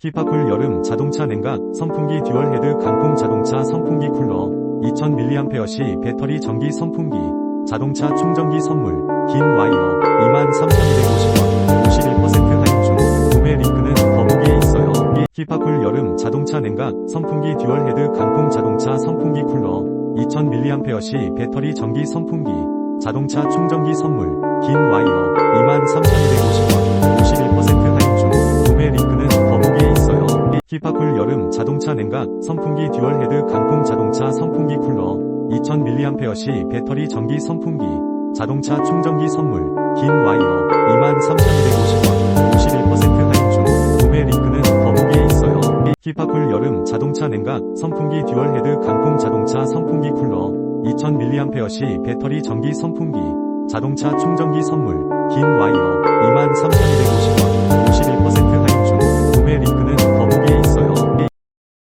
히파쿨 여름 자동차 냉각 선풍기 듀얼 헤드 강풍 자동차 선풍기 쿨러 2000mAh 배터리 전기 선풍기 자동차 충전기 선물 긴 와이어 23,250원 51% 할인 중 구매 링크는 더보기에 있어요. 히파쿨 여름 자동차 냉각 선풍기 듀얼 헤드 강풍 자동차 선풍기 쿨러 2000mAh 배터리 전기 선풍기 자동차 충전기 선물 긴 와이어 23,250원 51% 할인 중 구매 링크는 더보기에 있어요. 히파쿨 여름 자동차 냉각 선풍기 듀얼 헤드 강풍 자동차 선풍기 쿨러 2000mAh 배터리 전기 선풍기 자동차 충전기 선물 긴 와이어 23,250원 51% 할인 중 구매 링크는 더보기에 있어요. 히파쿨 여름 자동차 냉각 선풍기 듀얼 헤드 강풍 자동차 선풍기 쿨러 2000mAh 배터리 전기 선풍기 자동차 충전기 선물 긴 와이어 23,250원 51% 할인 중 구매 링크는